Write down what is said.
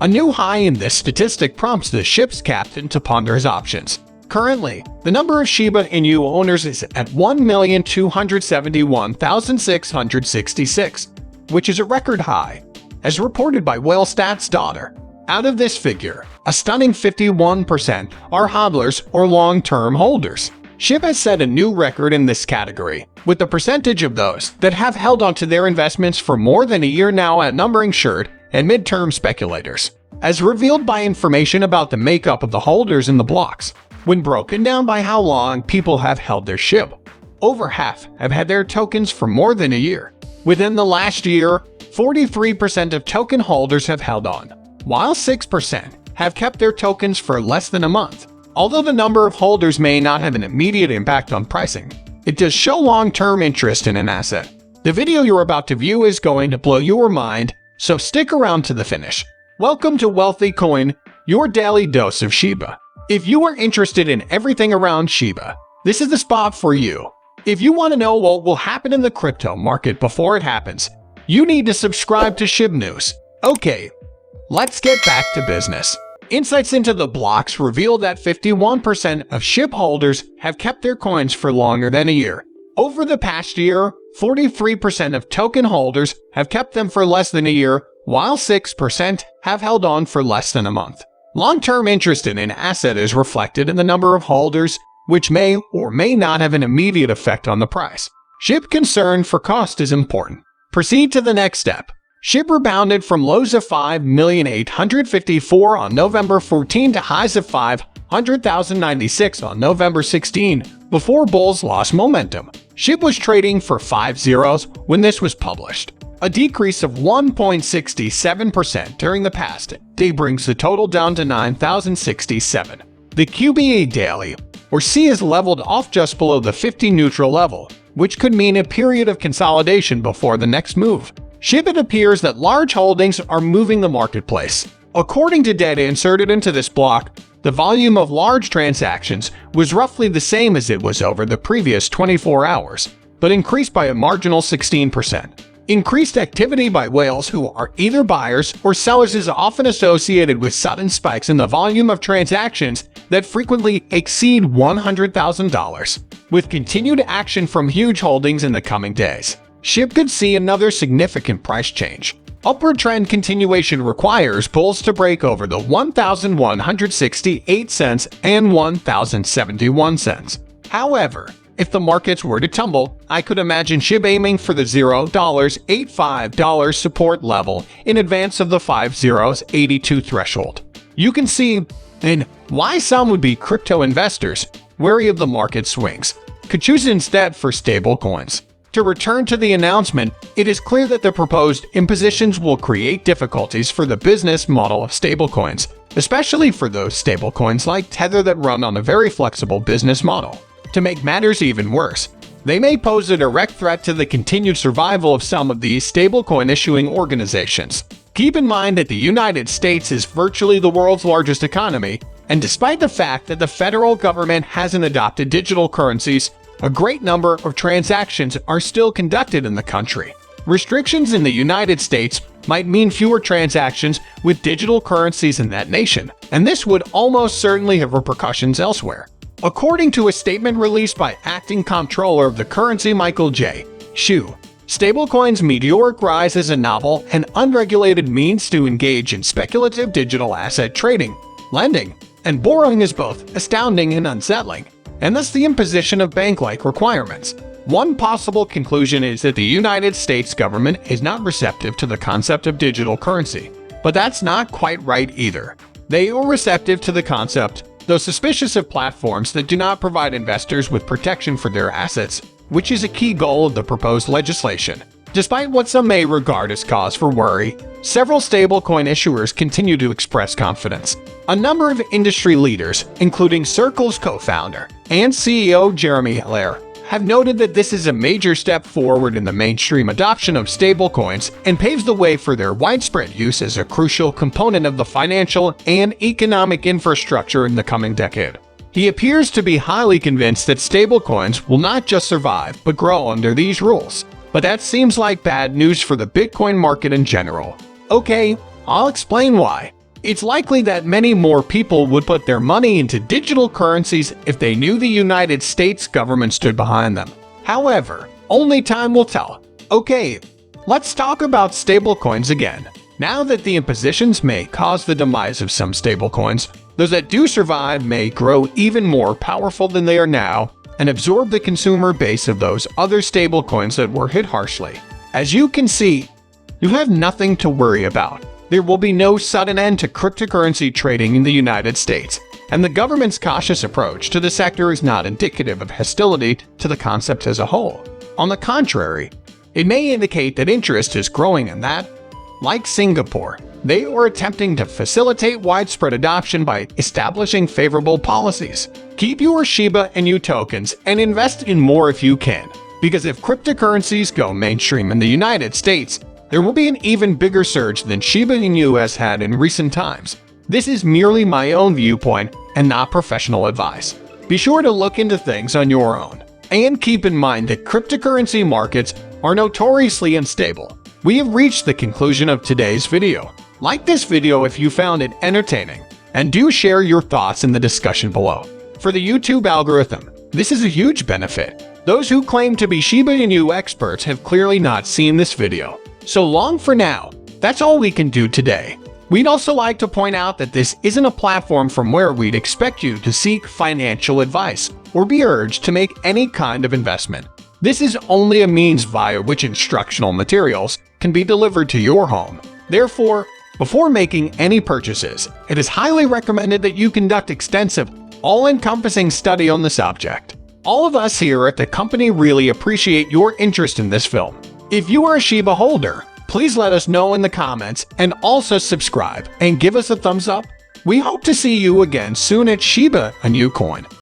A new high in this statistic prompts the ship's captain to ponder his options. Currently, the number of Shiba Inu owners is at 1,271,666, which is a record high, as reported by WhaleStats. Out of this figure, a stunning 51% are hodlers or long-term holders. SHIB has set a new record in this category, with the percentage of those that have held onto their investments for more than a year now outnumbering short and mid-term speculators. As revealed by information about the makeup of the holders in the blocks, when broken down by how long people have held their SHIB, over half have had their tokens for more than a year. Within the last year, 43% of token holders have held on, while 6% have kept their tokens for less than a month. Although the number of holders may not have an immediate impact on pricing, it does show long-term interest in an asset. The video you're about to view is going to blow your mind, so stick around to the finish. Welcome to Wealthy Coin, your daily dose of Shiba. If you are interested in everything around Shiba, this is the spot for you. If you want to know what will happen in the crypto market before it happens, you need to subscribe to SHIB News. Okay, let's get back to business. Insights into the blocks reveal that 51% of SHIB holders have kept their coins for longer than a year. Over the past year, 43% of token holders have kept them for less than a year, while 6% have held on for less than a month. Long-term interest in an asset is reflected in the number of holders, which may or may not have an immediate effect on the price. SHIB concern for cost is important. Proceed to the next step. SHIB rebounded from lows of 5,854,000 on November 14 to highs of 500,096 on November 16, before bulls lost momentum. SHIB was trading for 5 zeros when this was published. A decrease of 1.67% during the past day brings the total down to 9,067. The QBA daily, or C, is leveled off just below the 50 neutral level, which could mean a period of consolidation before the next move. SHIB, it appears that large holdings are moving the marketplace. According to data inserted into this block, the volume of large transactions was roughly the same as it was over the previous 24 hours, but increased by a marginal 16%. Increased activity by whales who are either buyers or sellers is often associated with sudden spikes in the volume of transactions that frequently exceed $100,000. With continued action from huge holdings in the coming days, SHIB could see another significant price change. Upward trend continuation requires bulls to break over the 1,168 cents and 1,071 cents. However, if the markets were to tumble, I could imagine SHIB aiming for the $0.85 support level in advance of the 5.082 threshold. You can see then why some would be crypto investors, wary of the market swings, could choose instead for stablecoins. To return to the announcement, it is clear that the proposed impositions will create difficulties for the business model of stablecoins, especially for those stablecoins like Tether that run on a very flexible business model. To make matters even worse, they may pose a direct threat to the continued survival of some of these stablecoin issuing organizations. Keep in mind that the United States is virtually the world's largest economy, and despite the fact that the federal government hasn't adopted digital currencies, a great number of transactions are still conducted in the country. Restrictions in the United States might mean fewer transactions with digital currencies in that nation, and this would almost certainly have repercussions elsewhere. According to a statement released by Acting Comptroller of the Currency Michael J. Shu, stablecoins' meteoric rise as a novel and unregulated means to engage in speculative digital asset trading, lending, and borrowing is both astounding and unsettling, and thus the imposition of bank-like requirements. One possible conclusion is that the United States government is not receptive to the concept of digital currency, but that's not quite right either. They are receptive to the concept, though suspicious of platforms that do not provide investors with protection for their assets, which is a key goal of the proposed legislation. Despite what some may regard as cause for worry, several stablecoin issuers continue to express confidence. A number of industry leaders, including Circle's co-founder and CEO Jeremy Allaire, have noted that this is a major step forward in the mainstream adoption of stablecoins and paves the way for their widespread use as a crucial component of the financial and economic infrastructure in the coming decade. He appears to be highly convinced that stablecoins will not just survive but grow under these rules. But that seems like bad news for the Bitcoin market in general. Okay, I'll explain why. It's likely that many more people would put their money into digital currencies if they knew the United States government stood behind them. However, only time will tell. Okay, let's talk about stablecoins again. Now that the impositions may cause the demise of some stablecoins, those that do survive may grow even more powerful than they are now and absorb the consumer base of those other stablecoins that were hit harshly. As you can see, you have nothing to worry about. There will be no sudden end to cryptocurrency trading in the United States, and the government's cautious approach to the sector is not indicative of hostility to the concept as a whole. On the contrary, it may indicate that interest is growing in that, like Singapore, they are attempting to facilitate widespread adoption by establishing favorable policies. Keep your Shiba Inu tokens and invest in more if you can, because if cryptocurrencies go mainstream in the United States, there will be an even bigger surge than Shiba Inu has had in recent times. This is merely my own viewpoint and not professional advice. Be sure to look into things on your own. And keep in mind that cryptocurrency markets are notoriously unstable. We have reached the conclusion of today's video. Like this video if you found it entertaining, and do share your thoughts in the discussion below. For the YouTube algorithm, this is a huge benefit. Those who claim to be Shiba Inu experts have clearly not seen this video. So long for now. That's all we can do today. We'd also like to point out that this isn't a platform from where we'd expect you to seek financial advice or be urged to make any kind of investment. This is only a means via which instructional materials can be delivered to your home. Therefore, before making any purchases, it is highly recommended that you conduct extensive, all-encompassing study on the subject. All of us here at the company really appreciate your interest in this film. If you are a Shiba holder, please let us know in the comments and also subscribe and give us a thumbs up. We hope to see you again soon at Shiba Inu Coin.